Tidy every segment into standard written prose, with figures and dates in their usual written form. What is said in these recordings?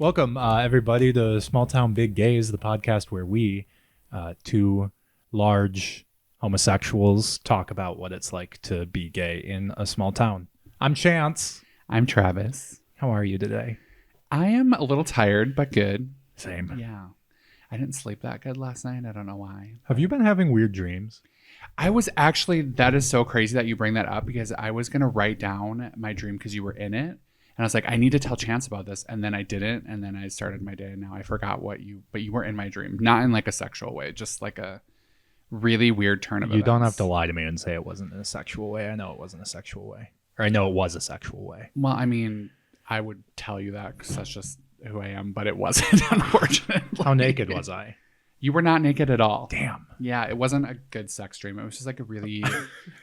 Welcome, everybody, to Small Town Big Gays, the podcast where we, two large homosexuals, talk about what it's like to be gay in a small town. I'm Chance. I'm Travis. How are you today? I am a little tired, but good. Same. Yeah. I didn't sleep that good last night. I don't know why. Have you been having weird dreams? I was actually, that is so crazy that you bring that up because I was going to write down my dream because you were in it. And I was like, I need to tell Chance about this. And then I didn't. And then I started my day and now I forgot but you were in my dream. Not in like a sexual way, just like a really weird turn of events. You don't have to lie to me and say it wasn't in a sexual way. I know it wasn't a sexual way. Or I know it was a sexual way. Well, I mean, I would tell you that because that's just who I am, but it wasn't, unfortunately. How naked was I? You were not naked at all. Damn. Yeah, it wasn't a good sex dream. It was just like a really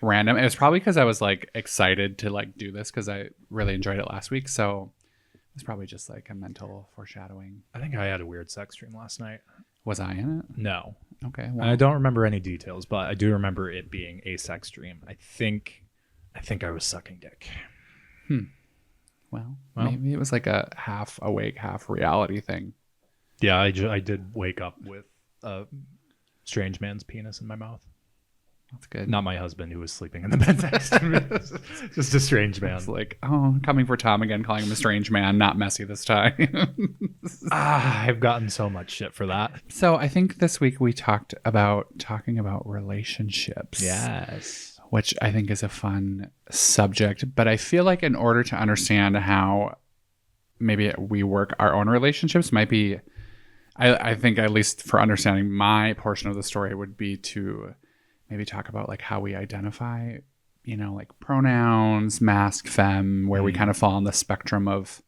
random. It was probably because I was like excited to like do this because I really enjoyed it last week. So it was probably just like a mental foreshadowing. I think I had a weird sex dream last night. Was I in it? No. Okay. Well. I don't remember any details, but I do remember it being a sex dream. I think I was sucking dick. Well, maybe it was like a half awake, half reality thing. Yeah, I did wake up with a strange man's penis in my mouth. That's good. Not my husband who was sleeping in the bed next to me. Just a strange man. It's like, oh, coming for Tom again, calling him a strange man, not messy this time. I've gotten so much shit for that. So I think this week we talking about relationships. Yes. Which I think is a fun subject. But I feel like in order to understand how maybe we work our own relationships might be, I think at least for understanding my portion of the story would be to maybe talk about like how we identify, you know, like pronouns, masc, femme, where we kind of fall on the spectrum of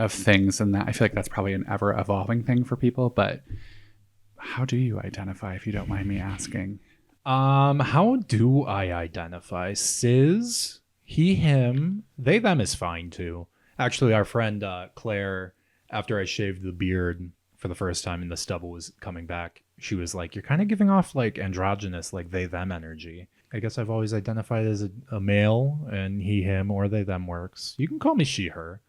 things. And that I feel like that's probably an ever evolving thing for people. But how do you identify, if you don't mind me asking? How do I identify? Cis, he, him, they, them is fine too. Actually, our friend Claire, after I shaved the beard for the first time and the stubble was coming back, she was like, you're kind of giving off like androgynous, like they, them energy. I guess I've always identified as a male, and he, him, or they, them works. You can call me she, her.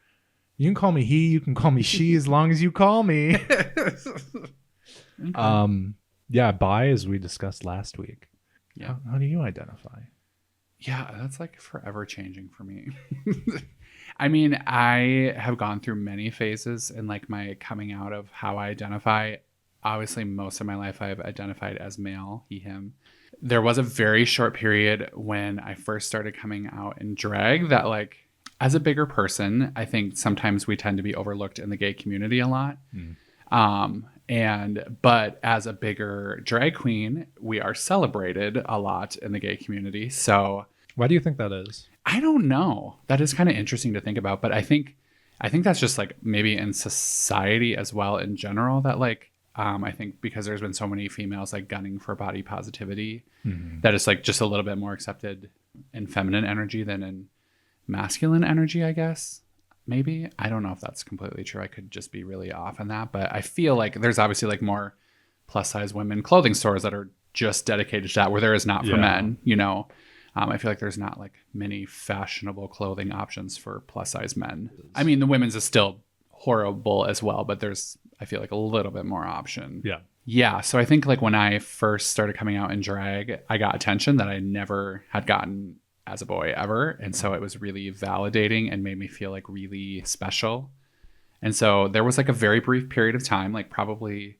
You can call me he, you can call me she, as long as you call me. Okay. Yeah, bi, as we discussed last week. Yeah. How do you identify? Yeah, that's like forever changing for me. I mean, I have gone through many phases in like my coming out of how I identify. Obviously, most of my life I've identified as male, he, him. There was a very short period when I first started coming out in drag that like, as a bigger person, I think sometimes we tend to be overlooked in the gay community a lot. But as a bigger drag queen, we are celebrated a lot in the gay community. So why do you think that is? I don't know. That is kind of interesting to think about, but I think that's just like maybe in society as well in general that like, I think because there's been so many females like gunning for body positivity, that it's like just a little bit more accepted in feminine energy than in masculine energy, I guess. Maybe. I don't know if that's completely true. I could just be really off on that. But I feel like there's obviously like more plus size women clothing stores that are just dedicated to that, where there is not for men, you know. I feel like there's not like many fashionable clothing options for plus size men. I mean, the women's is still horrible as well, but there's, I feel like, a little bit more option. Yeah. Yeah. So I think like when I first started coming out in drag, I got attention that I never had gotten as a boy ever. And so it was really validating and made me feel like really special. And so there was like a very brief period of time, like probably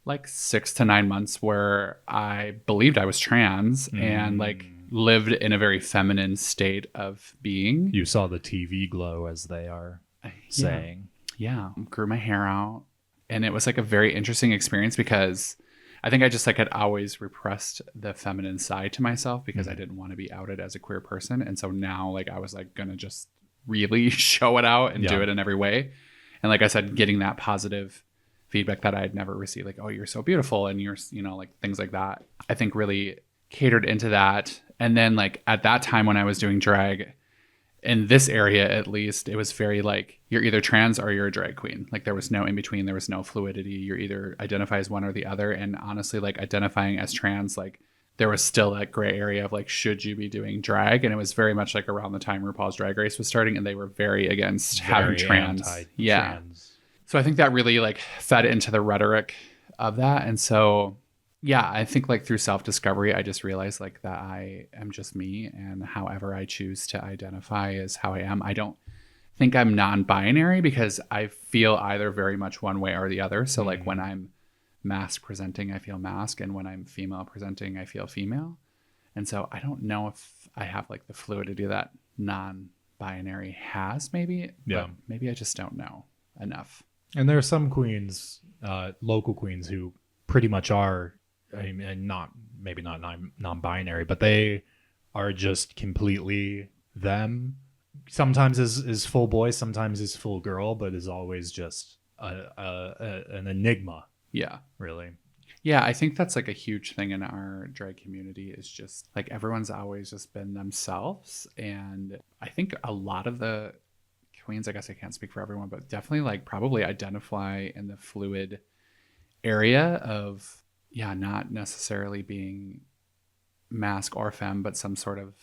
like 6 to 9 months, where I believed I was trans and like lived in a very feminine state of being. You saw the TV glow, as they are saying. Yeah. Grew my hair out. And it was like a very interesting experience because I think I just like had always repressed the feminine side to myself because I didn't want to be outed as a queer person. And so now like I was like gonna just really show it out and do it in every way. And like I said, getting that positive feedback that I had never received, like, oh, you're so beautiful, and you're, you know, like things like that, I think really catered into that. And then like at that time when I was doing drag, in this area at least, it was very like, you're either trans or you're a drag queen. Like there was no in between. There was no fluidity. You're either identify as one or the other. And honestly, like identifying as trans, like there was still that gray area of like, should you be doing drag? And it was very much like around the time RuPaul's Drag Race was starting, and they were very against having trans. Yeah. So I think that really like fed into the rhetoric of that. And so, yeah, I think like through self-discovery, I just realized like that I am just me, and however I choose to identify is how I am. I don't think I'm non-binary because I feel either very much one way or the other. So like when I'm mask presenting, I feel mask, and when I'm female presenting, I feel female. And so I don't know if I have like the fluidity that non-binary has, maybe, Yeah. but maybe I just don't know enough. And there are some queens, local queens, who pretty much are, I mean, and not maybe not non-binary, but they are just completely them. Sometimes is full boy, sometimes is full girl, but is always just an enigma, Yeah. really. Yeah, I think that's like a huge thing in our drag community is just like everyone's always just been themselves. And I think a lot of the queens, I guess I can't speak for everyone, but definitely like probably identify in the fluid area of, yeah, not necessarily being mask or femme, but some sort of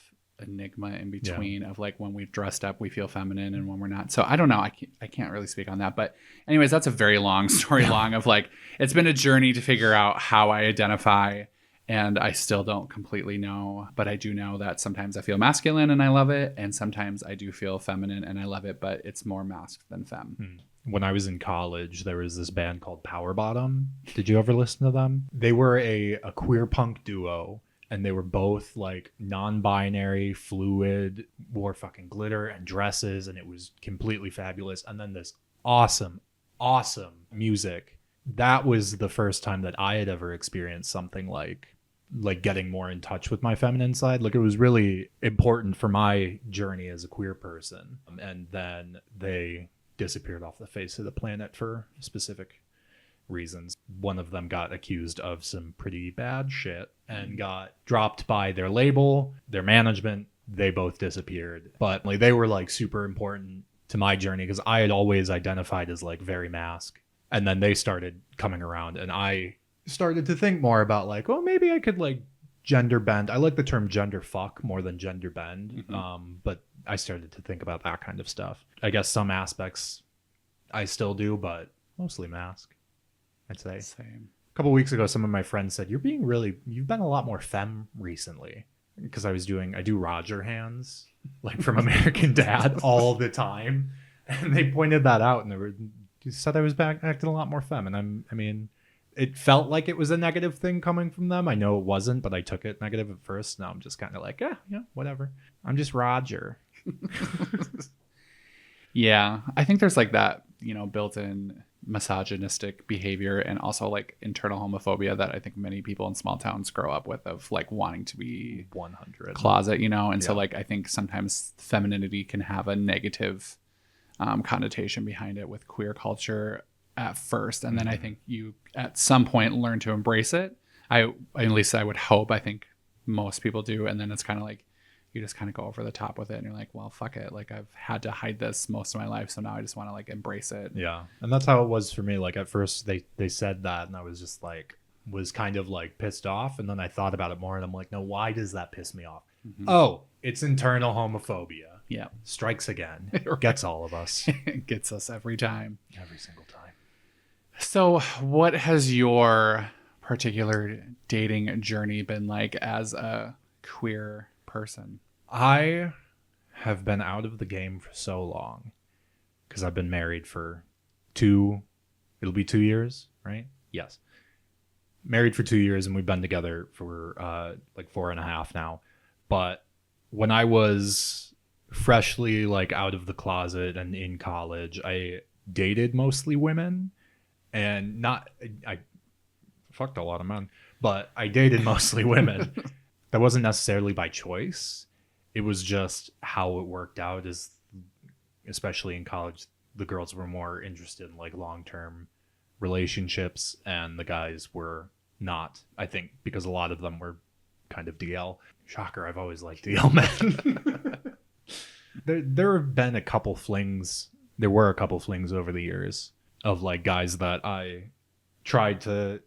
enigma in between of like when we've dressed up, we feel feminine, and when we're not. So I don't know. I can't really speak on that. But anyways, that's a very long story long of like, it's been a journey to figure out how I identify. And I still don't completely know, but I do know that sometimes I feel masculine and I love it. And sometimes I do feel feminine and I love it, but it's more masked than femme. When I was in college, there was this band called Power Bottom. Did you ever listen to them? They were a queer punk duo, and they were both like non-binary, fluid, wore fucking glitter and dresses, and it was completely fabulous. And then this awesome music. That was the first time that I had ever experienced something like getting more in touch with my feminine side. Like, it was really important for my journey as a queer person. And then they disappeared off the face of the planet for specific reasons. One of them got accused of some pretty bad shit and got dropped by their label, their management. They both disappeared. But like, they were like super important to my journey because I had always identified as like very mask. And then they started coming around, and I started to think more about like, well, maybe I could like gender bend. I like the term gender fuck more than gender bend. But I started to think about that kind of stuff. I guess some aspects I still do, but mostly mask, I'd say. Same. A couple weeks ago, some of my friends said, you've been a lot more femme recently. Because I do Roger hands, like from American Dad all the time. And they pointed that out, and they said I was acting a lot more femme. And I mean, it felt like it was a negative thing coming from them. I know it wasn't, but I took it negative at first. Now I'm just kind of like, yeah, whatever. I'm just Roger. Yeah, I think there's like that, built-in misogynistic behavior and also like internal homophobia that I think many people in small towns grow up with, of like wanting to be 100 closet, and so like I think sometimes femininity can have a negative connotation behind it with queer culture at first, and then I think you at some point learn to embrace it. At least I would hope. I think most people do, and then it's kind of like you just kind of go over the top with it, and you're like, well, fuck it, like I've had to hide this most of my life, so now I just want to like embrace it. Yeah, and that's how it was for me. Like at first they said that, and I was just like, was kind of like pissed off, and then I thought about it more, and I'm like, no, why does that piss me off? Oh, it's internal homophobia. Yeah. Strikes again. Right. Gets all of us. It gets us every time. Every single time. So what has your particular dating journey been like as a queer person? I have been out of the game for so long because I've been married for it'll be 2 years, right? Yes. Married for 2 years, and we've been together for like 4.5 now. But when I was freshly like out of the closet and in college, I dated mostly women, and I fucked a lot of men, but I dated mostly women. That wasn't necessarily by choice. It was just how it worked out, is especially in college, the girls were more interested in like long-term relationships, and the guys were not, I think, because a lot of them were kind of DL. Shocker, I've always liked DL men. There have been a couple flings. There were a couple flings over the years of like guys that I tried to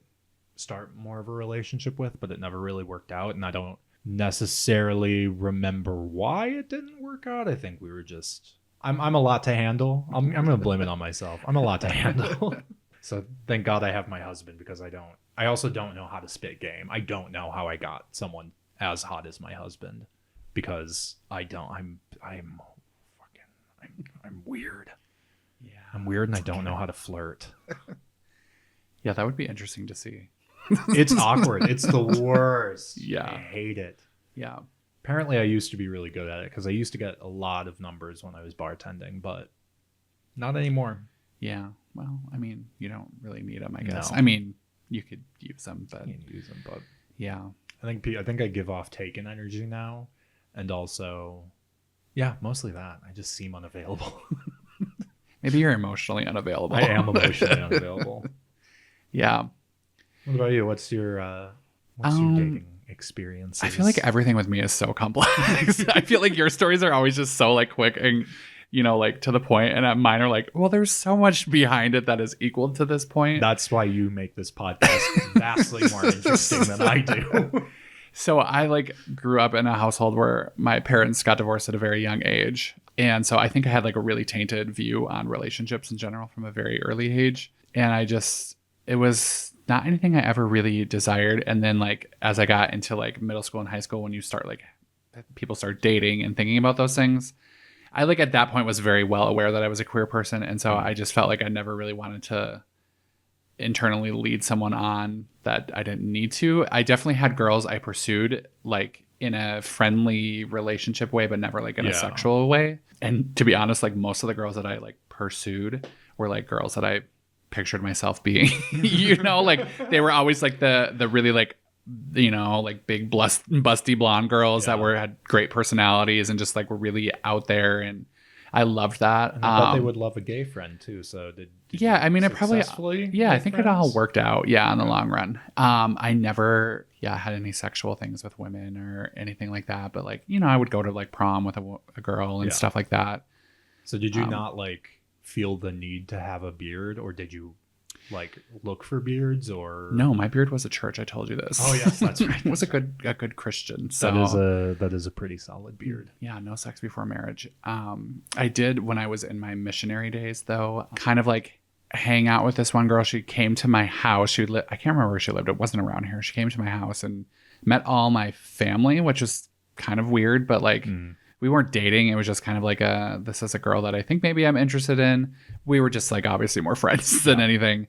start more of a relationship with, but it never really worked out, and I don't necessarily remember why it didn't work out. I think we were just I'm a lot to handle. I'm gonna blame it on myself. I'm a lot to handle. So thank God I have my husband, because I also don't know how to spit game. I don't know how I got someone as hot as my husband, because I don't. I'm fucking. I'm weird. Yeah. I'm weird, and I don't know how to flirt. Yeah, that would be interesting to see. It's awkward. It's the worst. Yeah. I hate it. Yeah. Apparently, I used to be really good at it, because I used to get a lot of numbers when I was bartending, but not anymore. Yeah. Well, I mean, you don't really need them, I guess. No. I mean, you could use them, but Can't use them, but yeah. I think I give off taken energy now, and also, yeah, mostly that. I just seem unavailable. Maybe you're emotionally unavailable. I am emotionally unavailable. Yeah. What about you? What's your dating experience? I feel like everything with me is so complex. I feel like your stories are always just so like quick and, you know, like to the point, and mine are like, well, there's so much behind it that is equal to this point. That's why you make this podcast vastly more interesting than I do. So I like grew up in a household where my parents got divorced at a very young age. And so I think I had like a really tainted view on relationships in general from a very early age. And it was not anything I ever really desired. And then like, as I got into like middle school and high school, when you start like, people start dating and thinking about those things, I like at that point was very well aware that I was a queer person. And so I just felt like I never really wanted to internally lead someone on that I didn't need to. I definitely had girls I pursued like in a friendly relationship way, but never like in a sexual way. And to be honest, like most of the girls that I like pursued were like girls that I pictured myself being, you know, like they were always like the really like, you know, like big busty blonde girls that had great personalities and just like were really out there. And I loved that. And I thought they would love a gay friend too. So did yeah, I mean, I think it all worked. worked out. Yeah, in the long run. I never, had any sexual things with women or anything like that. But like, you know, I would go to like prom with a girl and stuff like that. So did you not like feel the need to have a beard, or did you like look for beards, or no? My beard was a church. I told you this. Oh yes, that's right. It was a good Christian. So that is a pretty solid beard. Yeah, no sex before marriage. I did when I was in my missionary days, though, kind of like hang out with this one girl. She came to my house. I can't remember where she lived. It wasn't around here. She came to my house and met all my family, which was kind of weird, but like we weren't dating. It was just kind of like this is a girl that I think maybe I'm interested in. We were just like obviously more friends than anything.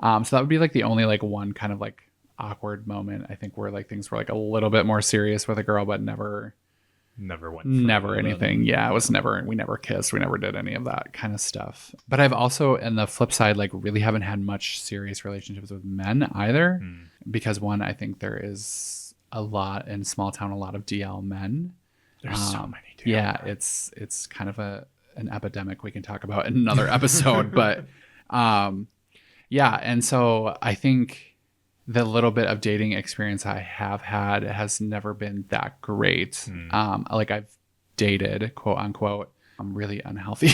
So that would be like the only like one kind of like awkward moment, I think, where like things were like a little bit more serious with a girl, but never anything. Yeah, it was we never kissed. We never did any of that kind of stuff. But I've also, on the flip side, like really haven't had much serious relationships with men either. Because one, I think there is a lot in small town, a lot of DL men. There's so many DL Yeah, men. it's kind of an epidemic we can talk about in another episode. But yeah, and so I think the little bit of dating experience I have had has never been that great. Like I've dated, quote unquote, really unhealthy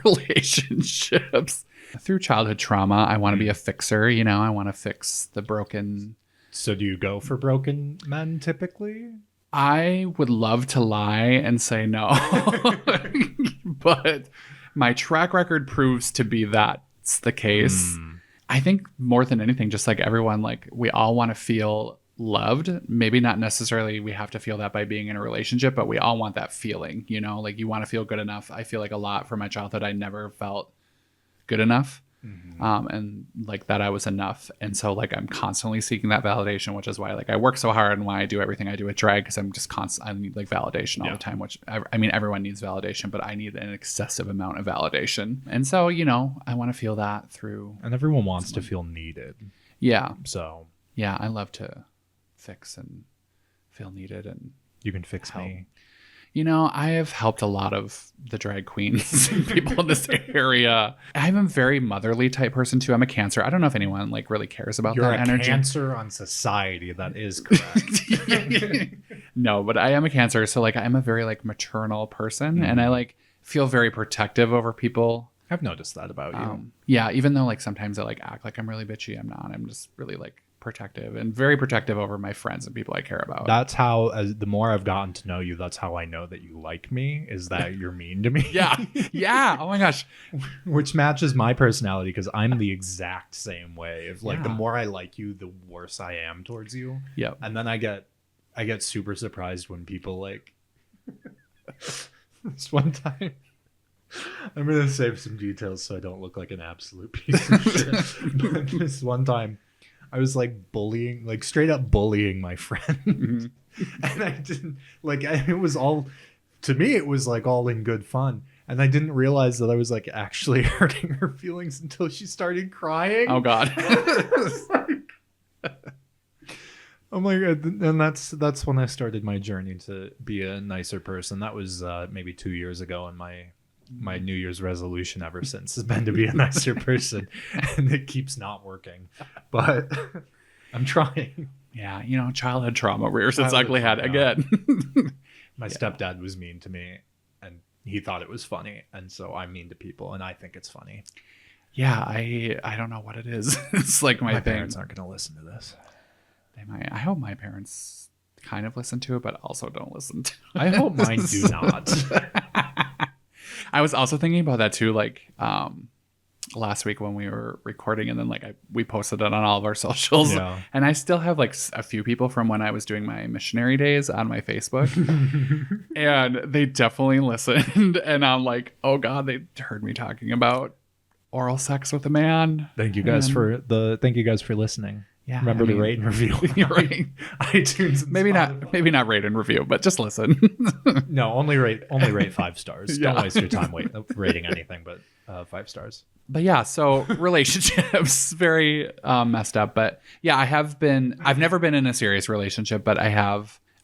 relationships. Through childhood trauma, I want to be a fixer, you know, I want to fix the broken. So do you go for broken men typically? I would love to lie and say no, but my track record proves to be that's the case. I think more than anything, just like everyone, like we all want to feel loved. Maybe not necessarily we have to feel that by being in a relationship, but we all want that feeling, you know, like you want to feel good enough. I feel like a lot from my childhood, I never felt good enough. And like that I was enough. And so like I'm constantly seeking that validation, which is why like I work so hard and why I do everything I do at drag, because I'm just I need like validation all the time, which I mean, everyone needs validation, but I need an excessive amount of validation. And so, you know, I want to feel that through. And everyone wants to feel needed. Yeah. So yeah, I love to fix and feel needed. And you can fix me. You know, I have helped a lot of the drag queens and people in this area. I'm a very motherly type person too. I'm a Cancer. I don't know if anyone like really cares about You're that energy. You're a Cancer on society. That is correct. No, but I am a Cancer. So like I'm a very like maternal person and I like feel very protective over people. I've noticed that about you. Yeah, even though like sometimes I like act like I'm really bitchy, I'm not. I'm just really like protective and very protective over my friends and people I care about. That's how, as the more I've gotten to know you, that's how I know that you like me, is that you're mean to me. Yeah. Yeah. Oh my gosh. Which matches my personality, because I'm the exact same way. If like the Yeah. more I like you, the worse I am towards you. Yep. And then I get super surprised when people like this one time. I'm gonna save some details so I don't look like an absolute piece of shit. But this one time I was like bullying, like straight up bullying my friend. Mhm. And I didn't like, it was all, to me it was like all in good fun, and I didn't realize that I was like actually hurting her feelings until she started crying. Oh God. I'm like, and that's when I started my journey to be a nicer person. That was maybe 2 years ago, and my New Year's resolution ever since has been to be a nicer person, and it keeps not working, but I'm trying. Yeah. You know, childhood trauma rears its Childhood ugly head trauma. again. My stepdad was mean to me, and he thought it was funny, and so I'm mean to people, and I think it's funny. Yeah. I don't know what it is. It's like my thing. Parents aren't going to listen to this. They might. I hope my parents kind of listen to it, but also don't listen to it. I hope mine do not. I was also thinking about that too, like last week when we were recording, and then like we posted it on all of our socials. Yeah. And I still have like a few people from when I was doing my missionary days on my Facebook, and they definitely listened. And I'm like, oh God, they heard me talking about oral sex with a man. Thank you guys for listening. Yeah, Remember to rate and review. You're right. iTunes. And Maybe Spotify. not rate and review, but just listen. No, only rate 5 stars. Yeah. Don't waste your time rating anything but 5 stars. But yeah, so relationships, very messed up. But yeah, I've never been in a serious relationship, but I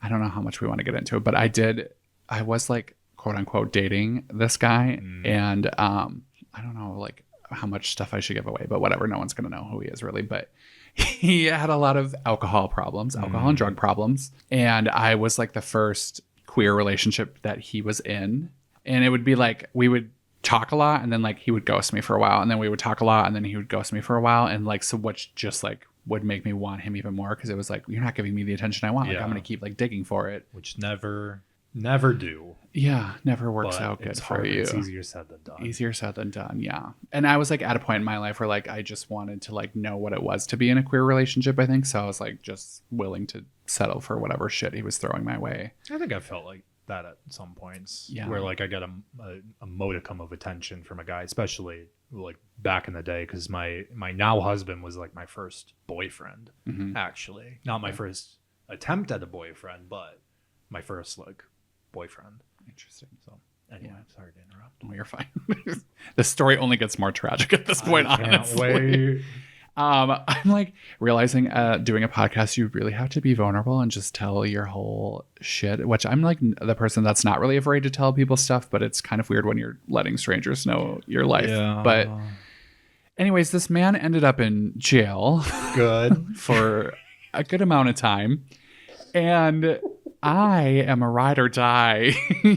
don't know how much we want to get into it, but I was like, quote unquote, dating this guy. And I don't know like how much stuff I should give away, but whatever. No one's going to know who he is really. But he had a lot of alcohol and drug problems. And I was like the first queer relationship that he was in. And it would be like, we would talk a lot, and then like he would ghost me for a while, and then we would talk a lot, and then he would ghost me for a while. And like, so which just like would make me want him even more, because it was like, you're not giving me the attention I want. Like, I'm going to keep like digging for it. Which never do. Yeah, never works But out good it's for hard. you. It's easier said than done. Easier said than done, yeah. And I was like at a point in my life where like I just wanted to like know what it was to be in a queer relationship, I think. So I was like just willing to settle for whatever shit he was throwing my way. I think I felt like that at some points. Yeah. Where like I got a modicum of attention from a guy, especially like back in the day, because my now husband was like my first boyfriend, actually. Not my first attempt at a boyfriend, but my first like boyfriend. Interesting. So anyway, sorry to interrupt. Oh, you're fine. The story only gets more tragic at this point, honestly. Wait. I'm like realizing doing a podcast, you really have to be vulnerable and just tell your whole shit, which I'm like the person that's not really afraid to tell people stuff, but it's kind of weird when you're letting strangers know your life. Yeah. But anyways, this man ended up in jail Good. for a good amount of time. And I am a ride or die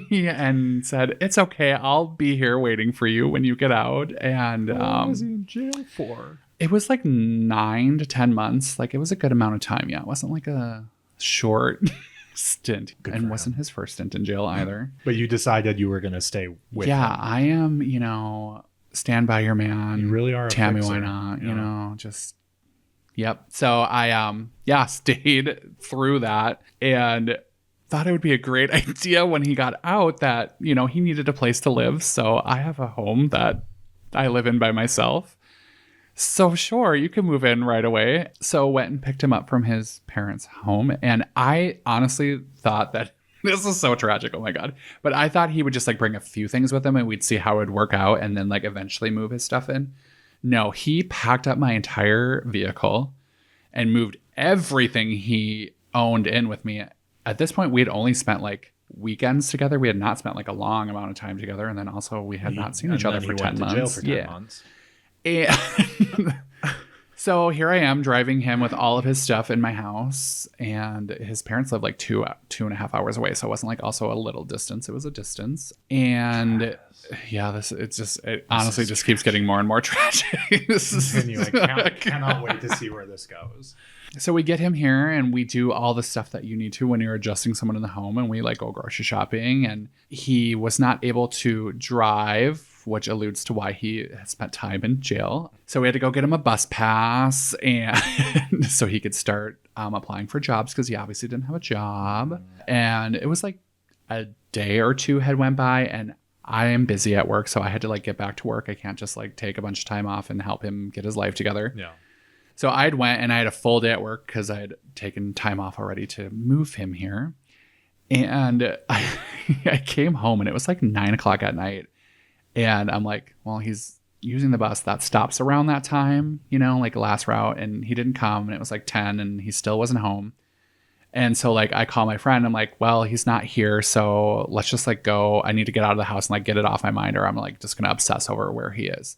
and said, it's okay. I'll be here waiting for you when you get out. And What was he in jail for? it was like 9 to 10 months. Like it was a good amount of time. Yeah. It wasn't like a short stint. Good And for wasn't his first stint in jail either. But you decided you were going to stay with him. I am, stand by your man. You really are a Tammy, fixer. why not? Yeah. Just yep. So I stayed through that and thought it would be a great idea when he got out that, he needed a place to live. So I have a home that I live in by myself. So sure, you can move in right away. So went and picked him up from his parents' home. And I honestly thought that this is so tragic. Oh my God. But I thought he would just like bring a few things with him and we'd see how it would work out and then like eventually move his stuff in. No, he packed up my entire vehicle and moved everything he owned in with me. At this point, we had only spent like weekends together. We had not spent like a long amount of time together. And then also we had not seen each other for 10 months. Jail for 10 months. And So here I am driving him with all of his stuff in my house, and his parents live like 2.5 hours away. So it wasn't like also a little distance. It was a distance. And yeah, it honestly just keeps getting more and more tragic. Continue. I cannot wait to see where this goes. So we get him here and we do all the stuff that you need to when you're adjusting someone in the home, and we like go grocery shopping, and he was not able to drive, which alludes to why he had spent time in jail. So we had to go get him a bus pass and so he could start applying for jobs because he obviously didn't have a job. And it was like a day or two had went by, and I am busy at work, so I had to like get back to work. I can't just like take a bunch of time off and help him get his life together. Yeah. So I went and I had a full day at work because I had taken time off already to move him here. And I came home and it was like 9:00 at night. And I'm like, well, he's using the bus that stops around that time, you know, like last route. And he didn't come, and it was like 10 and he still wasn't home. And so like I call my friend. I'm like, well, he's not here. So let's just like go. I need to get out of the house and like get it off my mind, or I'm like just going to obsess over where he is.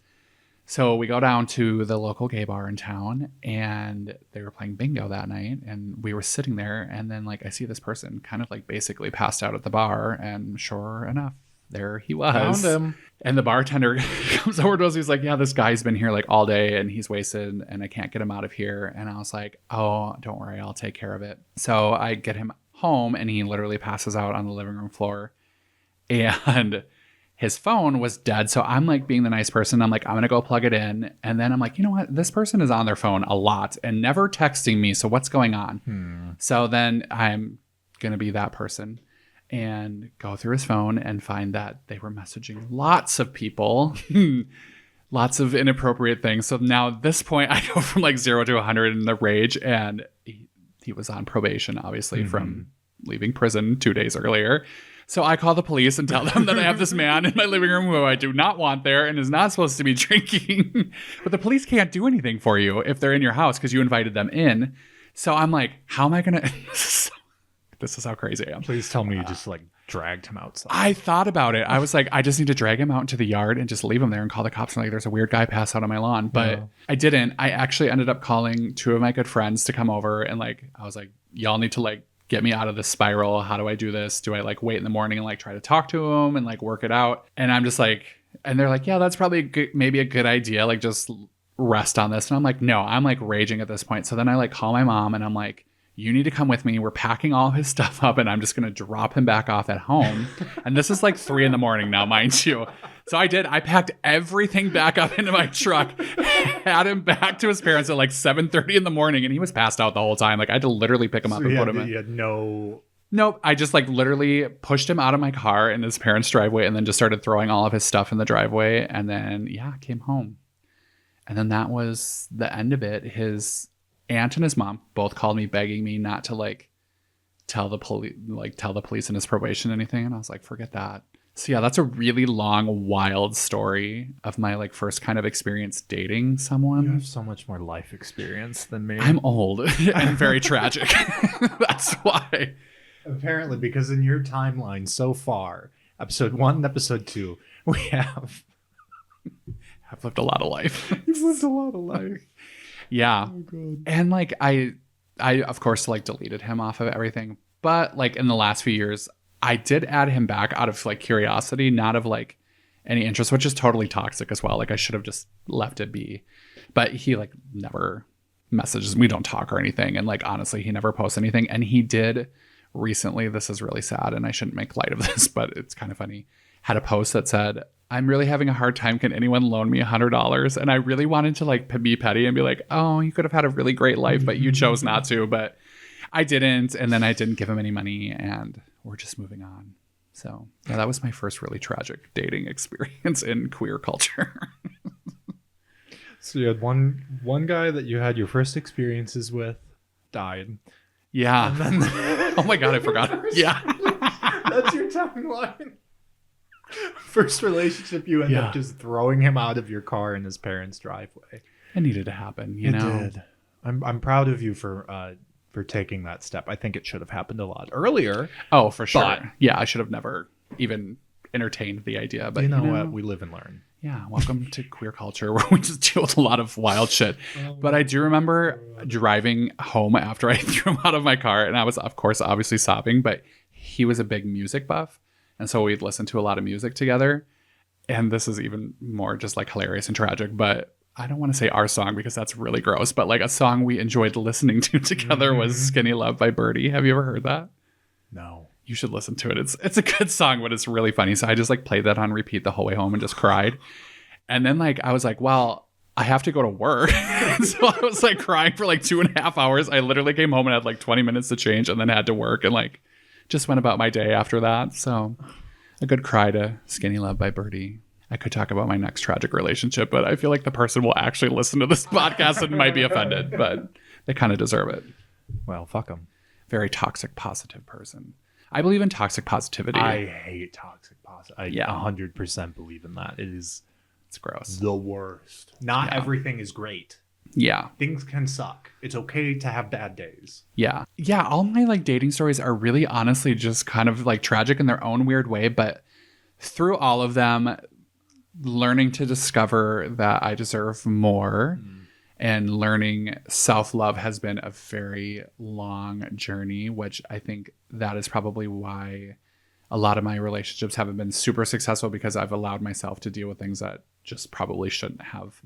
So we go down to the local gay bar in town, and they were playing bingo that night, and we were sitting there, and then like I see this person kind of like basically passed out at the bar, and sure enough, there he was. Found him. And the bartender comes over to us. He's like, yeah, this guy's been here like all day and he's wasted and I can't get him out of here. And I was like, oh, don't worry, I'll take care of it. So I get him home and he literally passes out on the living room floor. And his phone was dead. So I'm like being the nice person. I'm like, I'm going to go plug it in. And then I'm like, you know what? This person is on their phone a lot and never texting me. So what's going on? So then I'm going to be that person and go through his phone and find that they were messaging lots of people, lots of inappropriate things. So now at this point, I go from like 0 to 100 in the rage. And he was on probation, obviously, from leaving prison 2 days earlier. So I call the police and tell them that I have this man in my living room who I do not want there and is not supposed to be drinking. But the police can't do anything for you if they're in your house because you invited them in. So I'm like, how am I going to... This is how crazy I am. Please tell me you just like dragged him outside. I thought about it. I was like, I just need to drag him out into the yard and just leave him there and call the cops. And like, there's a weird guy passed out on my lawn. But I didn't. I actually ended up calling 2 of my good friends to come over. And like, I was like, y'all need to like get me out of this spiral. How do I do this? Do I like wait in the morning and like try to talk to him and like work it out? And I'm just like, and they're like, yeah, that's probably maybe a good idea. Like just rest on this. And I'm like, no, I'm like raging at this point. So then I like call my mom and I'm like, you need to come with me. We're packing all his stuff up and I'm just going to drop him back off at home. And this is like 3 a.m. now, mind you. So I did. I packed everything back up into my truck, had him back to his parents at like 7:30 in the morning, and he was passed out the whole time. Like I had to literally pick him up and put him in. You had no... Nope. I just like literally pushed him out of my car in his parents' driveway and then just started throwing all of his stuff in the driveway. And then, yeah, came home. And then that was the end of it. His aunt and his mom both called me begging me not to like tell the police and his probation anything, and I was like, forget that. So yeah, that's a really long, wild story of my like first kind of experience dating someone. You have so much more life experience than me. I'm old and very tragic. That's why. Apparently, because in your timeline so far, episode 1 and episode 2, we have I've lived a lot of life. You've lived a lot of life. Yeah. Oh, God. And like I of course like deleted him off of everything. But like in the last few years, I did add him back out of like curiosity, not of like any interest, which is totally toxic as well. Like I should have just left it be. But he like never messages. We don't talk or anything. And like honestly, he never posts anything. And he did recently, this is really sad and I shouldn't make light of this, but it's kind of funny, had a post that said, I'm really having a hard time. Can anyone loan me $100? And I really wanted to like be petty and be like, oh, you could have had a really great life, but you chose not to. But I didn't. And then I didn't give him any money and we're just moving on. So yeah, that was my first really tragic dating experience in queer culture. So you had one guy that you had your first experiences with died. Yeah. And then Oh my God, I forgot. Yeah. That's your timeline. First relationship, you end up just throwing him out of your car in his parents' driveway. It needed to happen, you know. It did. I'm proud of you for taking that step. I think it should have happened a lot earlier. Oh, for sure. But, yeah, I should have never even entertained the idea. But you know what? We live and learn. Yeah, welcome to queer culture where we just deal with a lot of wild shit. But I do remember driving home after I threw him out of my car, and I was, of course, obviously sobbing, but he was a big music buff. And so we'd listen to a lot of music together. And this is even more just like hilarious and tragic, but I don't want to say our song because that's really gross, but like a song we enjoyed listening to together was Skinny Love by Birdie. Have you ever heard that? No. You should listen to it. It's a good song, but it's really funny. So I just like played that on repeat the whole way home and just cried. And then like I was like, well, I have to go to work. So I was like crying for like 2.5 hours. I literally came home and had like 20 minutes to change and then had to work and like just went about my day after that. So a good cry to Skinny Love by Birdie. I could talk about my next tragic relationship, but I feel like the person will actually listen to this podcast and might be offended, but they kind of deserve it. Well, fuck them. Very toxic, positive person. I believe in toxic positivity. I hate toxic positivity. I 100% believe in that. It's gross. the worst. Not everything is great. Yeah. Things can suck. It's okay to have bad days. Yeah. Yeah. All my like dating stories are really honestly just kind of like tragic in their own weird way. But through all of them, learning to discover that I deserve more and learning self-love has been a very long journey, which I think that is probably why a lot of my relationships haven't been super successful, because I've allowed myself to deal with things that just probably shouldn't have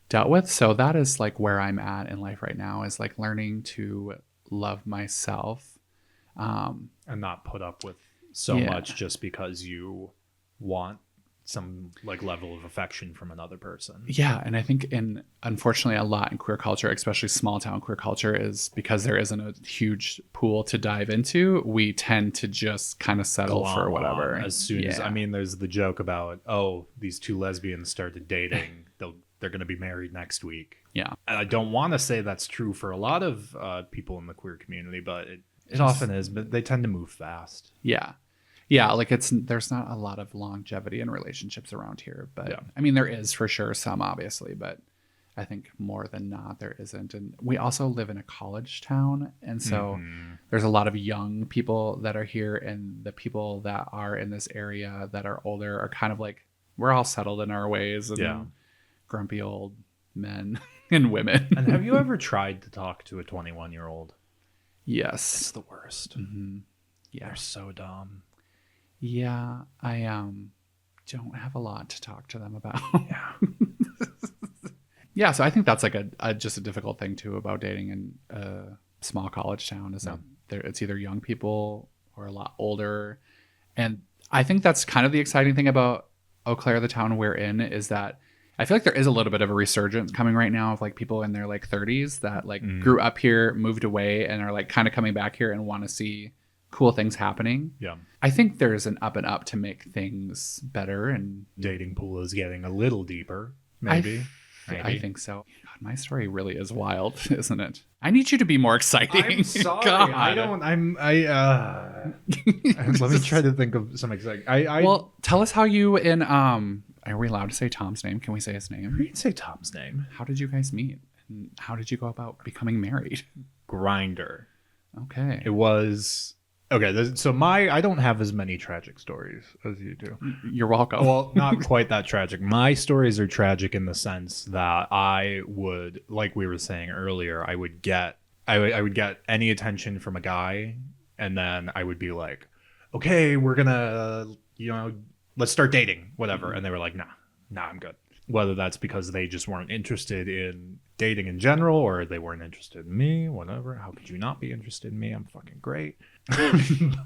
dealt with. So that is like where I'm at in life right now, is like learning to love myself. And not put up with so much just because you want some like level of affection from another person. Yeah. And I think unfortunately a lot in queer culture, especially small town queer culture, is because there isn't a huge pool to dive into, we tend to just kind of settle for whatever. As soon as, I mean, there's the joke about, oh, these two lesbians started dating, they're going to be married next week. Yeah. And I don't want to say that's true for a lot of people in the queer community, but it often is, but they tend to move fast. Yeah. Yeah, like there's not a lot of longevity in relationships around here, but I mean there is for sure some, obviously, but I think more than not there isn't. And we also live in a college town, and so there's a lot of young people that are here, and the people that are in this area that are older are kind of like, we're all settled in our ways and grumpy old men and women. And have you ever tried to talk to a 21-year-old? Yes. It's the worst. Yeah. They're so dumb. Yeah, I don't have a lot to talk to them about. Yeah, so I think that's like just a difficult thing too about dating in a small college town, is that it's either young people or a lot older. And I think that's kind of the exciting thing about Eau Claire, the town we're in, is that I feel like there is a little bit of a resurgence coming right now of like people in their like 30s that like grew up here, moved away, and are like kind of coming back here and want to see cool things happening. Yeah. I think there's an up and up to make things better, and dating pool is getting a little deeper, maybe. I think so. God, my story really is wild, isn't it? I need you to be more exciting. I'm sorry. God. Let me try to think of some exciting. Well, tell us how you and are we allowed to say Tom's name? Can we say his name? We can say Tom's name. How did you guys meet? And how did you go about becoming married? Grindr. Okay. It was okay. So I don't have as many tragic stories as you do. You're welcome. Well, not quite that tragic. My stories are tragic in the sense that I would, like we were saying earlier, I would get any attention from a guy, and then I would be like, okay, we're gonna, let's start dating, whatever. And they were like, nah, I'm good. Whether that's because they just weren't interested in dating in general, or they weren't interested in me, whatever. How could you not be interested in me? I'm fucking great.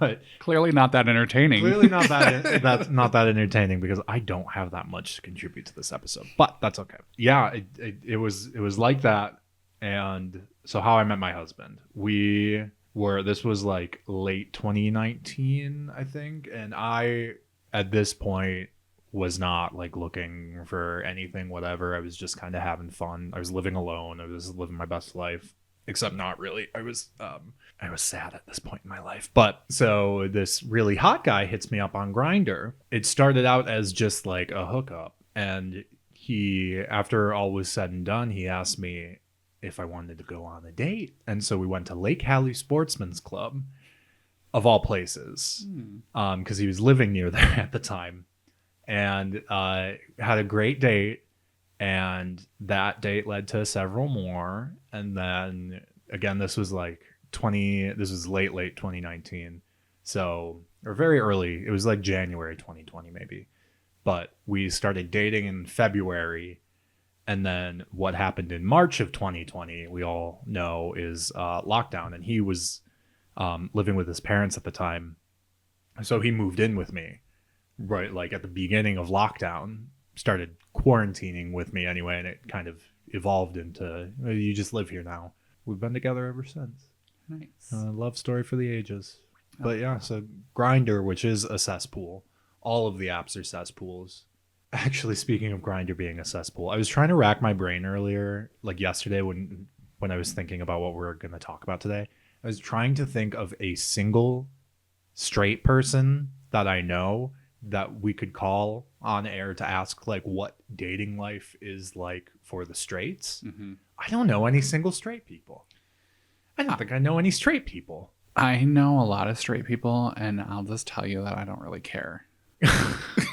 But clearly not that entertaining. Clearly not that that's not that entertaining, because I don't have that much to contribute to this episode. But that's okay. Yeah, it was like that. And so how I met my husband, this was like late 2019, I think, and I at this point was not like looking for anything, whatever. I was just kind of having fun. I was living alone. I was living my best life, except not really. I was sad at this point in my life. But so this really hot guy hits me up on Grindr. It started out as just like a hookup, and he, after all was said and done, he asked me if I wanted to go on a date. And so we went to Lake Hallie Sportsman's Club, of all places, because he was living near there at the time. and had a great date. And that date led to several more. And then again, this was late 2019. So, or very early. It was like January 2020 maybe. But we started dating in February. And then what happened in March of 2020, we all know, is lockdown. And he was living with his parents at the time. So he moved in with me, right? Like at the beginning of lockdown, started quarantining with me anyway. And it kind of evolved into, you just live here now. We've been together ever since. Nice. Love story for the ages. But yeah, so Grindr, which is a cesspool. All of the apps are cesspools. Actually, speaking of Grindr being a cesspool, I was trying to rack my brain earlier, like yesterday when I was thinking about what we're going to talk about today. I was trying to think of a single straight person that I know that we could call on air to ask like what dating life is like for the straights. Mm-hmm. I don't know any single straight people. I don't think I know any straight people. I know a lot of straight people, and I'll just tell you that I don't really care.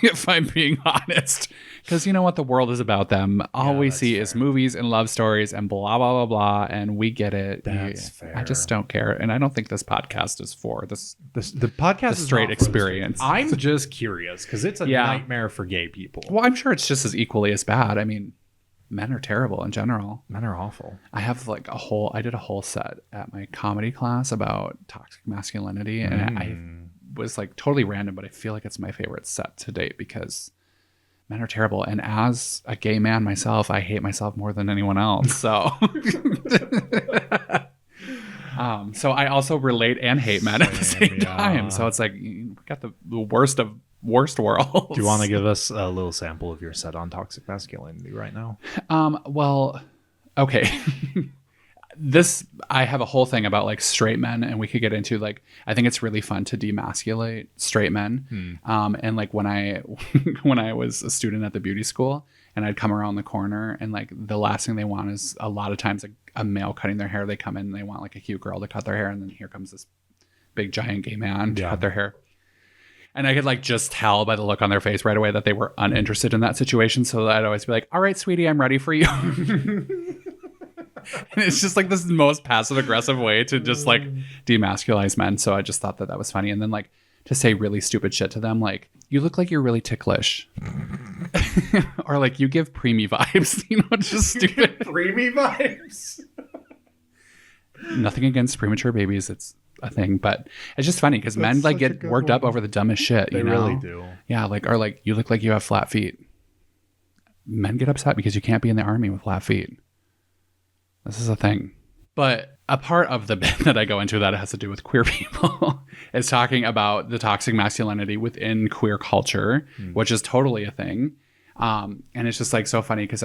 If I'm being honest, because you know what, the world is about them. All we see is movies and love stories and blah blah blah blah, and we get it. That's fair. I just don't care, and I don't think this podcast is for this. The podcast the is straight not for the experience. I'm just curious because it's a nightmare for gay people. Well, I'm sure it's just as equally as bad. I mean, men are terrible in general. Men are awful. I have like I did a whole set at my comedy class about toxic masculinity, and I was like totally random, but I feel like it's my favorite set to date because men are terrible. And as a gay man myself, I hate myself more than anyone else. So, so I also relate and hate men at the same time. So it's like, we got the worst of worst worlds. Do you want to give us a little sample of your set on toxic masculinity right now? Well, okay. I have a whole thing about like straight men, and we could get into like, I think it's really fun to demasculate straight men. And like when I was a student at the beauty school and I'd come around the corner and like the last thing they want is a lot of times a male cutting their hair. They come in and they want like a cute girl to cut their hair. And then here comes this big giant gay man to cut their hair. And I could like just tell by the look on their face right away that they were uninterested in that situation. So I'd always be like, all right, sweetie, I'm ready for you. And it's just like this most passive aggressive way to just like demasculize men. So I just thought that was funny. And then like to say really stupid shit to them, like, you look like you're really ticklish. Or like, you give preemie vibes. You know, it's just stupid. Preemie vibes? Nothing against premature babies. It's a thing, but it's just funny because men like get worked up over the dumbest shit. They really do. Yeah, like, or like, you look like you have flat feet. Men get upset because you can't be in the army with flat feet. This is a thing. But a part of the bit that I go into that has to do with queer people is talking about the toxic masculinity within queer culture, which is totally a thing. And it's just like so funny because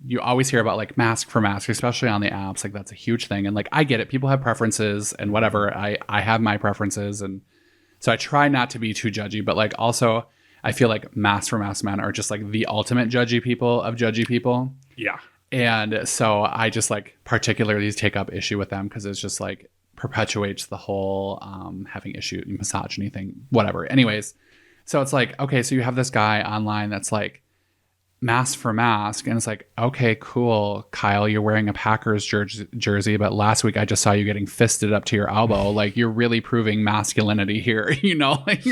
you always hear about like mask for mask, especially on the apps. Like that's a huge thing. And like, I get it. People have preferences and whatever. I have my preferences. And so I try not to be too judgy, but like also I feel like mask for mask men are just like the ultimate judgy people. Yeah. And so I just like particularly take up issue with them because it's just like perpetuates the whole having issue, misogyny thing, whatever. Anyways, so it's like, okay, so you have this guy online that's like mask for mask. And it's like, okay, cool. Kyle, you're wearing a Packers jersey, but last week I just saw you getting fisted up to your elbow. Like you're really proving masculinity here, you know? Like,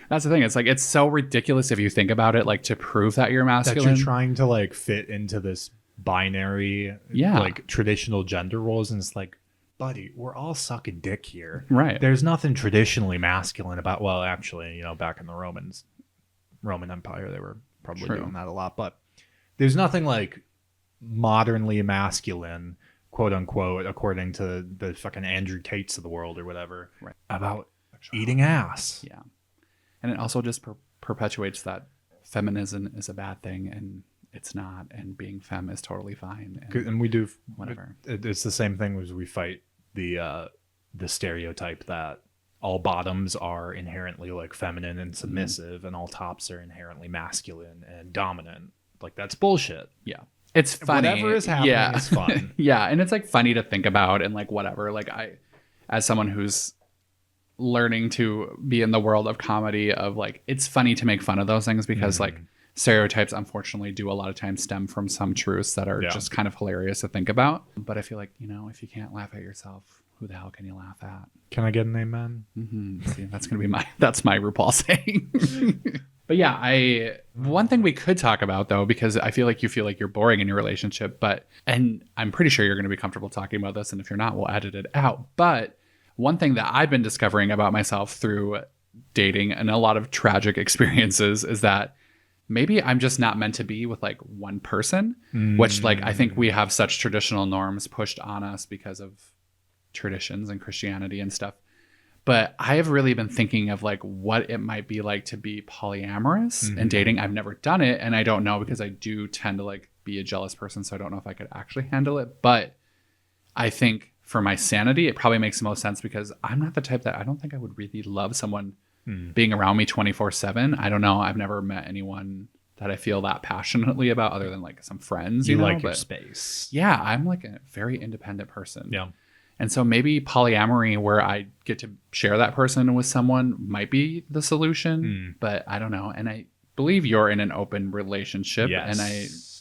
that's the thing. It's like, it's so ridiculous if you think about it, like to prove that you're masculine. That you're trying to like fit into this binary, like traditional gender roles. And it's like, buddy, we're all sucking dick here. Right. There's nothing traditionally masculine about, well, actually, you know, back in the Roman Empire, they were probably doing that a lot. But there's nothing like modernly masculine, quote unquote, according to the fucking Andrew Tates of the world or whatever, about eating ass. Yeah. And it also just perpetuates that feminism is a bad thing and it's not, and being femme is totally fine. And we do whatever. It's the same thing as we fight the stereotype that all bottoms are inherently like feminine and submissive, and all tops are inherently masculine and dominant. Like that's bullshit. Yeah, it's funny. Whatever is happening is fun. Yeah, and it's like funny to think about and like whatever. Like I, as someone who's learning to be in the world of comedy of like, it's funny to make fun of those things because like stereotypes unfortunately do a lot of times stem from some truths that are just kind of hilarious to think about. But I feel like, you know, if you can't laugh at yourself, who the hell can you laugh at? Can I get an amen? See, that's going to be that's my RuPaul saying. But yeah, one thing we could talk about though, because I feel like you feel like you're boring in your relationship, and I'm pretty sure you're going to be comfortable talking about this. And if you're not, we'll edit it out. But one thing that I've been discovering about myself through dating and a lot of tragic experiences is that maybe I'm just not meant to be with like one person, which like, I think we have such traditional norms pushed on us because of traditions and Christianity and stuff. But I have really been thinking of like what it might be like to be polyamorous and dating. I've never done it. And I don't know because I do tend to like be a jealous person. So I don't know if I could actually handle it. But I think for my sanity, it probably makes the most sense because I'm not the type that I don't think I would really love someone being around me 24/7. I don't know. I've never met anyone that I feel that passionately about other than like some friends. You know? like your space. Yeah, I'm like a very independent person. Yeah. And so maybe polyamory where I get to share that person with someone might be the solution, but I don't know. And I believe you're in an open relationship. Yes.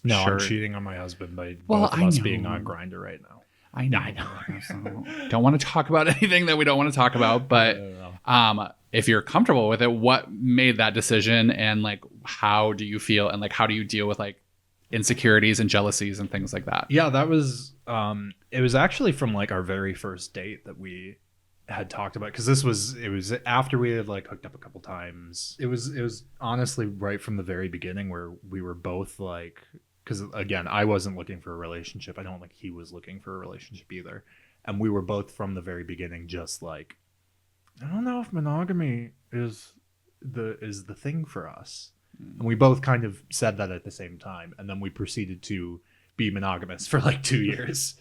And I'm cheating on my husband by both of us being on Grindr right now. I know. Don't want to talk about anything that we don't want to talk about, but if you're comfortable with it, what made that decision and like, how do you feel? And like, how do you deal with like insecurities and jealousies and things like that? Yeah, that was it was actually from like our very first date that we had talked about, because it was after we had like hooked up a couple times. It was honestly right from the very beginning where we were both like, because again, I wasn't looking for a relationship. I don't think he was looking for a relationship either, and we were both from the very beginning just like, I don't know if monogamy is the thing for us. And we both kind of said that at the same time. And then we proceeded to be monogamous for like 2 years,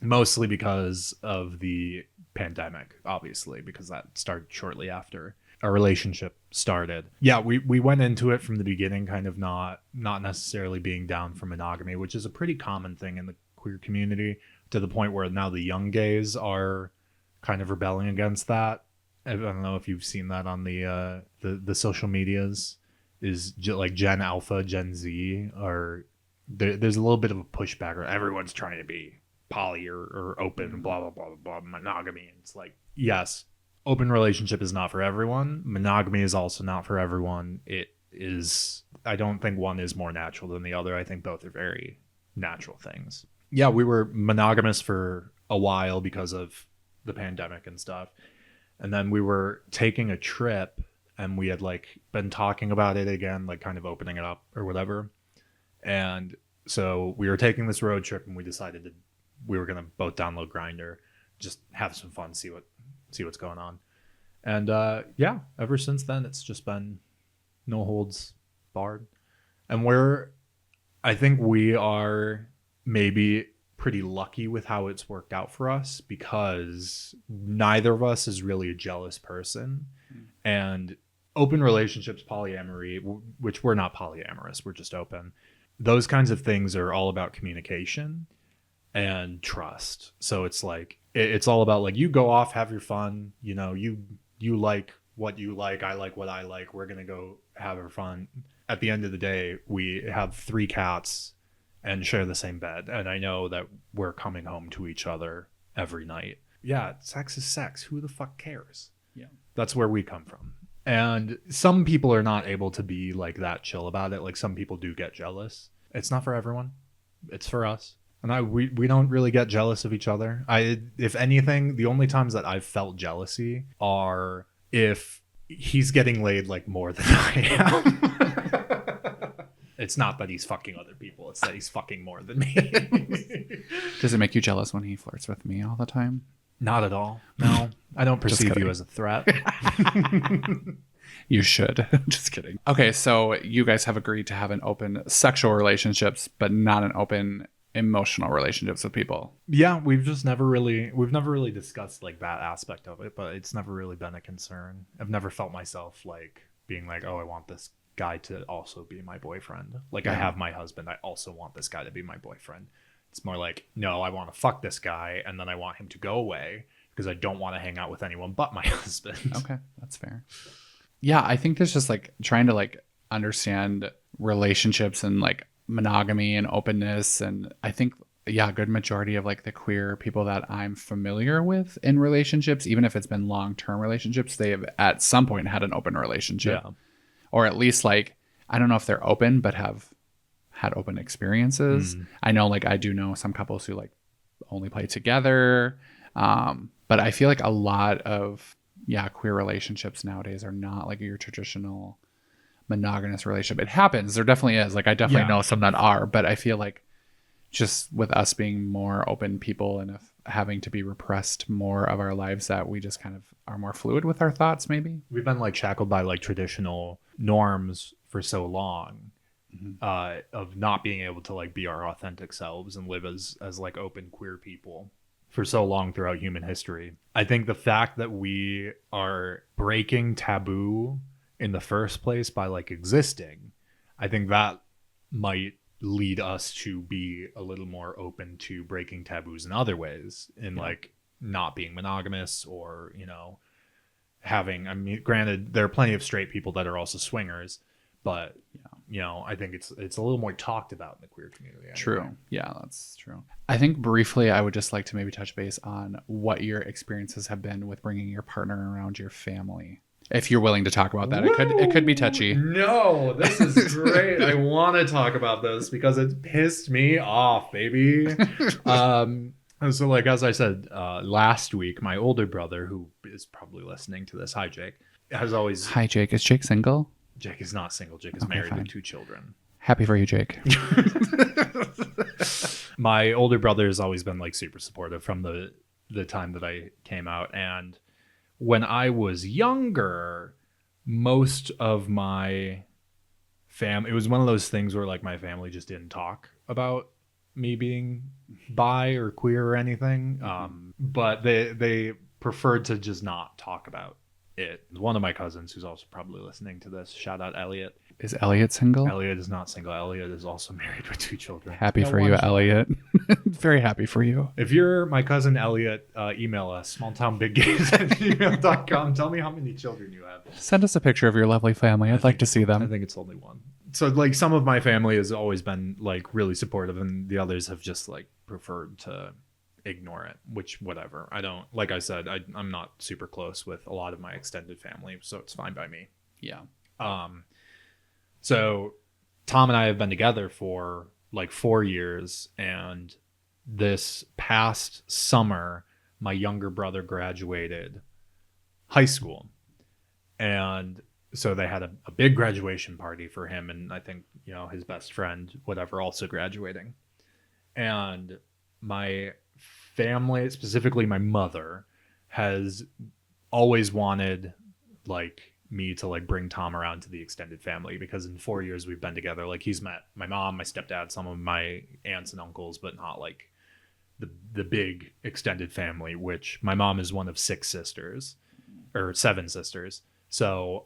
mostly because of the pandemic, obviously, because that started shortly after our relationship started. Yeah, we went into it from the beginning kind of not necessarily being down for monogamy, which is a pretty common thing in the queer community, to the point where now the young gays are kind of rebelling against that. I don't know if you've seen that on the social medias. Is like Gen Alpha, Gen Z, or there's a little bit of a pushback, or everyone's trying to be poly or open, blah, blah, blah, blah, monogamy. And it's like, yes, open relationship is not for everyone. Monogamy is also not for everyone. It is, I don't think one is more natural than the other. I think both are very natural things. Yeah, we were monogamous for a while because of the pandemic and stuff. And then we were taking a trip, and we had like been talking about it again, like kind of opening it up or whatever. And so we were taking this road trip, and we decided we were going to both download Grindr, just have some fun, see what's going on. And yeah, ever since then, it's just been no holds barred. And I think we are maybe pretty lucky with how it's worked out for us, because neither of us is really a jealous person. And open relationships, polyamory, which we're not polyamorous, we're just open. Those kinds of things are all about communication and trust. So it's like, it's all about like, you go off, have your fun, you know, you like what you like, I like what I like, we're going to go have our fun. At the end of the day, we have 3 cats and share the same bed. And I know that we're coming home to each other every night. Yeah, sex is sex. Who the fuck cares? Yeah. That's where we come from. And some people are not able to be like that chill about it. Like some people do get jealous. It's not for everyone. It's for us. And we don't really get jealous of each other. If anything, the only times that I've felt jealousy are if he's getting laid like more than I am. It's not that he's fucking other people. It's that he's fucking more than me. Does it make you jealous when he flirts with me all the time? Not at all. No, I don't perceive you as a threat. You should. Just kidding. Okay, so you guys have agreed to have an open sexual relationships, but not an open emotional relationships with people. Yeah, we've never really discussed like that aspect of it, but it's never really been a concern. I've never felt myself like being like, oh, I want this guy to also be my boyfriend. Like, yeah. I have my husband, I also want this guy to be my boyfriend. It's more like, no, I want to fuck this guy, and then I want him to go away because I don't want to hang out with anyone but my husband. Okay, that's fair. Yeah, I think there's just like trying to like understand relationships and like monogamy and openness. And I think, yeah, a good majority of like the queer people that I'm familiar with in relationships, even if it's been long-term relationships, they have at some point had an open relationship. Yeah. Or at least like, I don't know if they're open, but have had open experiences. I know like I do know some couples who like only play together. But I feel like a lot of queer relationships nowadays are not like your traditional monogamous relationship. It happens. There definitely is. Like I definitely know some that are, but I feel like just with us being more open people and if having to be repressed more of our lives, that we just kind of are more fluid with our thoughts, maybe. We've been like shackled by like traditional norms for so long, of not being able to like be our authentic selves and live as like open queer people for so long throughout human history. I think the fact that we are breaking taboo in the first place by like existing, I think that might lead us to be a little more open to breaking taboos in other ways, in like not being monogamous, or having, I mean, granted there are plenty of straight people that are also swingers, but I think it's a little more talked about in the queer community anyway. True. Yeah, that's true. I think briefly I would just like to maybe touch base on what your experiences have been with bringing your partner around your family. If you're willing to talk about that. It could be touchy. No, this is great. I want to talk about this because it pissed me off, baby. So like, as I said last week, my older brother, who is probably listening to this, hi Jake, has always... Hi Jake, is Jake single? Jake is not single. Jake is married with 2 children. Happy for you, Jake. My older brother has always been like super supportive from the time that I came out. And when I was younger, most of my it was one of those things where like my family just didn't talk about me being bi or queer or anything. But they preferred to just not talk about it. One of my cousins, who's also probably listening to this, shout out Elliot. Is Elliot single? Elliot is not single. Elliot is also married with 2 children. Happy for you, Elliot. Very happy for you. If you're my cousin Elliot, email us, smalltownbiggays@gmail.com. Tell me how many children you have. Send us a picture of your lovely family. I'd like to see them. I think it's only 1. So like some of my family has always been like really supportive, and the others have just like preferred to ignore it, which whatever. I don't, like I said, I'm not super close with a lot of my extended family, so it's fine by me. Yeah. So Tom and I have been together for like 4 years, and this past summer my younger brother graduated high school, and so they had a big graduation party for him, and I think his best friend whatever also graduating. And my family, specifically my mother, has always wanted like me to like bring Tom around to the extended family, because in 4 years we've been together, like he's met my mom, my stepdad, some of my aunts and uncles, but not like the big extended family, which my mom is one of 6 sisters or 7 sisters. So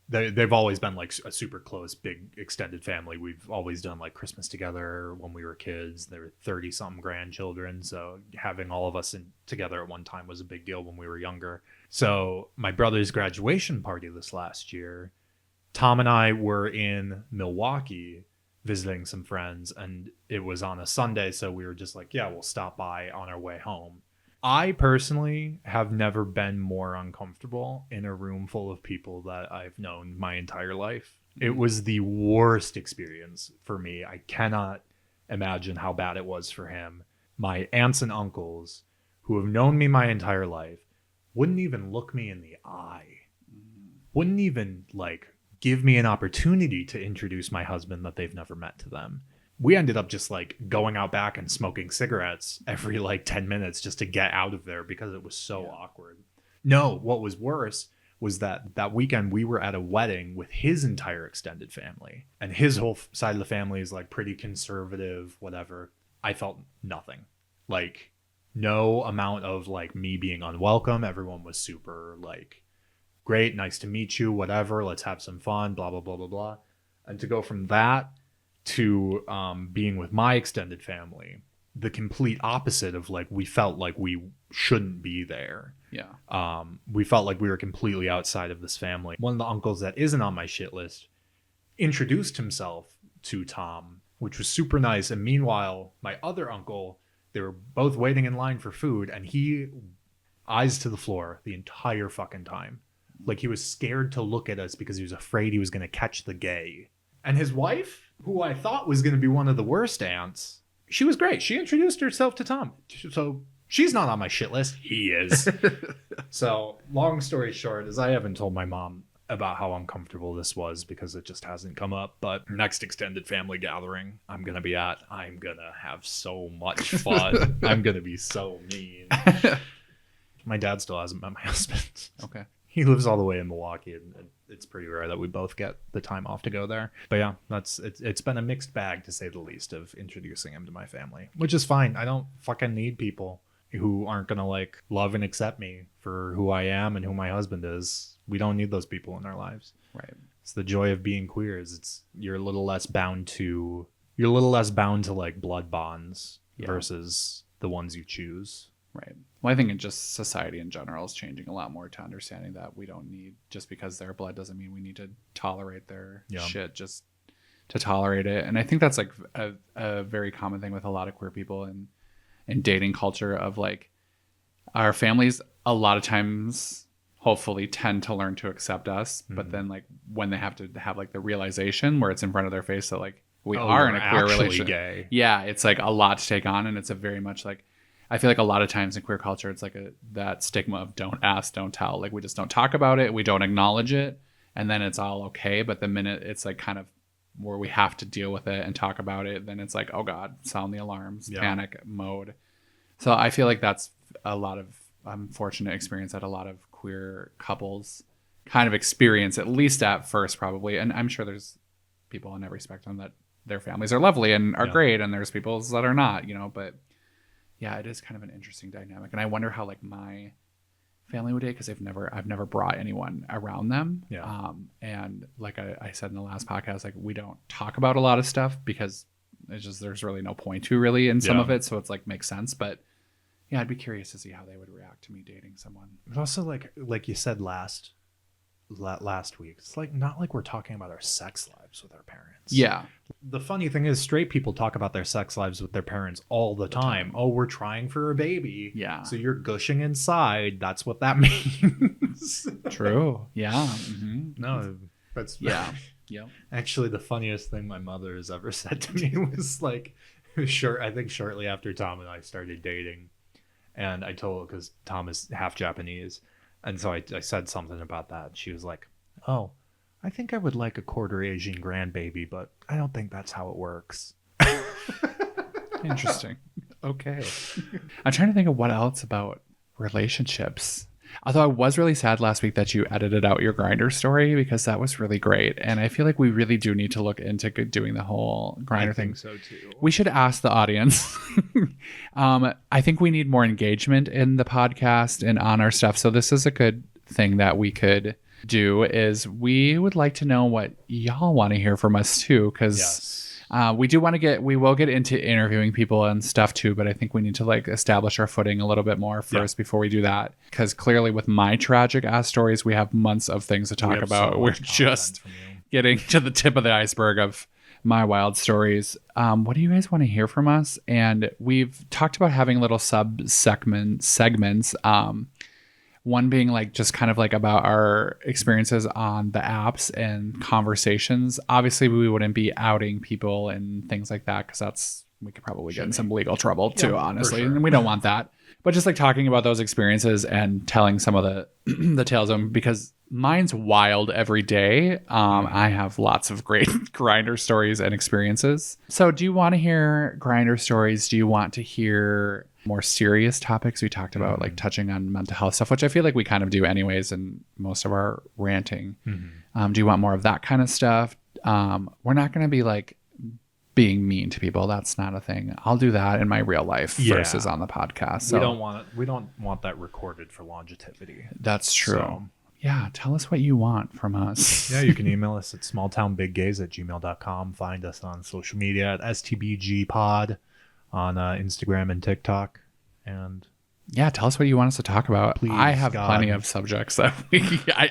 they've always been like a super close, big extended family. We've always done like Christmas together when we were kids. There were 30-something grandchildren. So having all of us together at one time was a big deal when we were younger. So my brother's graduation party this last year, Tom and I were in Milwaukee visiting some friends, and it was on a Sunday. So we were just like, yeah, we'll stop by on our way home. I personally have never been more uncomfortable in a room full of people that I've known my entire life. It was the worst experience for me. I cannot imagine how bad it was for him. My aunts and uncles, who have known me my entire life, wouldn't even look me in the eye. Wouldn't even like give me an opportunity to introduce my husband that they've never met to them. We ended up just like going out back and smoking cigarettes every like 10 minutes just to get out of there because it was so awkward. No, what was worse was that weekend we were at a wedding with his entire extended family, and his whole side of the family is like pretty conservative, whatever. I felt nothing. Like no amount of like me being unwelcome. Everyone was super like, great, nice to meet you, whatever, let's have some fun, blah, blah, blah, blah, blah. And to go from that to being with my extended family, the complete opposite of like, we felt like we shouldn't be there. Yeah. We felt like we were completely outside of this family. One of the uncles that isn't on my shit list introduced himself to Tom, which was super nice. And meanwhile, my other uncle, they were both waiting in line for food, and he eyes to the floor the entire fucking time. Like, he was scared to look at us because he was afraid he was going to catch the gay. And his wife, who I thought was going to be one of the worst aunts, she was great. She introduced herself to Tom. So she's not on my shit list. He is. So long story short is I haven't told my mom about how uncomfortable this was because it just hasn't come up. But next extended family gathering I'm going to be at, I'm going to have so much fun. I'm going to be so mean. My dad still hasn't met my husband. Okay. He lives all the way in Milwaukee, and it's pretty rare that we both get the time off to go there. But yeah, it's been a mixed bag, to say the least, of introducing him to my family, which is fine. I don't fucking need people who aren't going to like love and accept me for who I am and who my husband is. We don't need those people in our lives. Right. It's the joy of being queer is you're a little less bound to like blood bonds versus the ones you choose. Right. Well, I think in just society in general is changing a lot more to understanding that we don't need, just because their blood doesn't mean we need to tolerate their shit just to tolerate it. And I think that's like a very common thing with a lot of queer people in dating culture, of like, our families a lot of times hopefully tend to learn to accept us. Mm-hmm. But then like when they have to have like the realization where it's in front of their face that like we are in a queer relationship. Gay. Yeah. It's like a lot to take on. And it's a very much like, I feel like a lot of times in queer culture, it's like that stigma of don't ask, don't tell. Like, we just don't talk about it. We don't acknowledge it. And then it's all okay. But the minute it's like kind of where we have to deal with it and talk about it, then it's like, oh God, sound the alarms, panic mode. So I feel like that's a lot of unfortunate experience that a lot of queer couples kind of experience, at least at first probably. And I'm sure there's people on every spectrum that their families are lovely and are great. And there's people that are not, but yeah, it is kind of an interesting dynamic. And I wonder how like my family would date, because I've never brought anyone around them. Yeah. And like I said in the last podcast, like we don't talk about a lot of stuff because it's just, there's really no point to really in some of it. So it's like makes sense. But yeah, I'd be curious to see how they would react to me dating someone. But also like you said last week, it's like not like we're talking about our sex lives with our parents. Yeah. The funny thing is, straight people talk about their sex lives with their parents all the time. Oh, we're trying for a baby. Yeah. So you're gushing inside. That's what that means. True. Yeah. Mm-hmm. No, that's yeah. Yeah. Actually, the funniest thing my mother has ever said to me was like, I think shortly after Tom and I started dating, and I told her, because Tom is half Japanese, and so I said something about that. She was like, "Oh, I think I would like a quarter Asian grandbaby, but I don't think that's how it works." Interesting. Okay. I'm trying to think of what else about relationships. Although I was really sad last week that you edited out your Grindr story, because that was really great. And I feel like we really do need to look into doing the whole Grindr thing. So too. We should ask the audience. I think we need more engagement in the podcast and on our stuff. So this is a good thing that we could do, is we would like to know what y'all want to hear from us too. Because we will get into interviewing people and stuff too, but I think we need to like establish our footing a little bit more first before we do that. Because clearly with my tragic ass stories, we have months of things to talk about. We're just getting to the tip of the iceberg of my wild stories. What do you guys want to hear from us? And we've talked about having little segments. One being like just kind of like about our experiences on the apps and conversations. Obviously, we wouldn't be outing people and things like that, because we could probably get in some legal trouble too, honestly. Sure. And we don't want that. But just like talking about those experiences and telling some of the the tales of them, because mine's wild every day. I have lots of great Grindr stories and experiences. So do you want to hear Grindr stories? Do you want to hear more serious topics? We talked about like touching on mental health stuff, which I feel like we kind of do anyways in most of our ranting. Do you want more of that kind of stuff? We're not going to be like being mean to people. That's not a thing. I'll do that in my real life versus on the podcast. So we don't want that recorded for longevity. That's true. So, yeah, tell us what you want from us. Yeah, you can email us at smalltownbiggays@gmail.com. Find us on social media at STBG pod on Instagram and TikTok. And yeah, tell us what you want us to talk about. Please, I have God. plenty of subjects that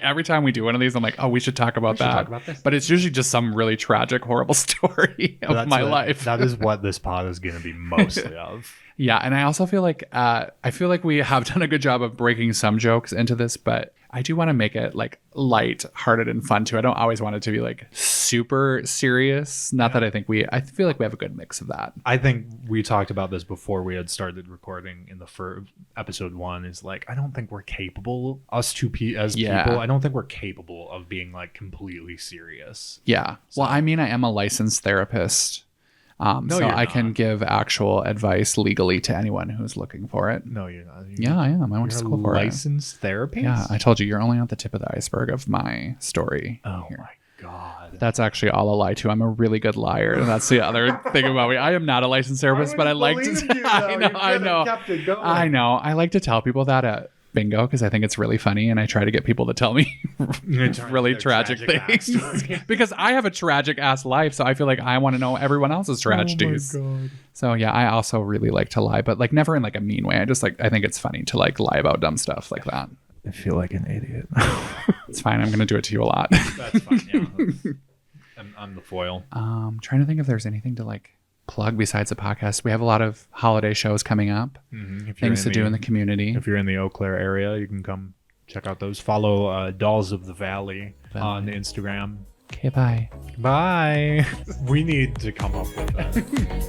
every time we do one of these, I'm like, oh, we should talk about that. talk about this. But it's usually just some really tragic, horrible story of my life. That is what this pod is going to be mostly of. Yeah, and I also feel like we have done a good job of breaking some jokes into this, but I do want to make it like light-hearted and fun too. I don't always want it to be like super serious. Not that I feel like we have a good mix of that. I think we talked about this before we had started recording in the first episode 1. Is like, I don't think we're capable, us two as people. I don't think we're capable of being like completely serious. Yeah. Well, I mean, I am a licensed therapist. So I can give actual advice legally to anyone who's looking for it. No, you're not. Yeah, I am. I went to school for it. Licensed therapist? Yeah, I told you, you're only on the tip of the iceberg of my story. Oh here. my God. That's actually all a lie too. I'm a really good liar, and that's the other thing about me. I am not a licensed therapist, but I like to. I know. I like to tell people that at bingo because I think it's really funny, and I try to get people to tell me really tragic things because I have a tragic ass life, so I feel like I want to know everyone else's tragedies. Oh my God. So yeah, I also really like to lie, but like never in like a mean way. I think it's funny to like lie about dumb stuff like that. I feel like an idiot. It's fine. I'm gonna do it to you a lot. That's fine. Yeah. I'm the foil. Trying to think if there's anything to like plug besides the podcast. We have a lot of holiday shows coming up. Things to do in the community. If you're in the Eau Claire area, you can come check out those. Follow Dolls of the Valley on Instagram. Okay, bye. Bye. We need to come up with that.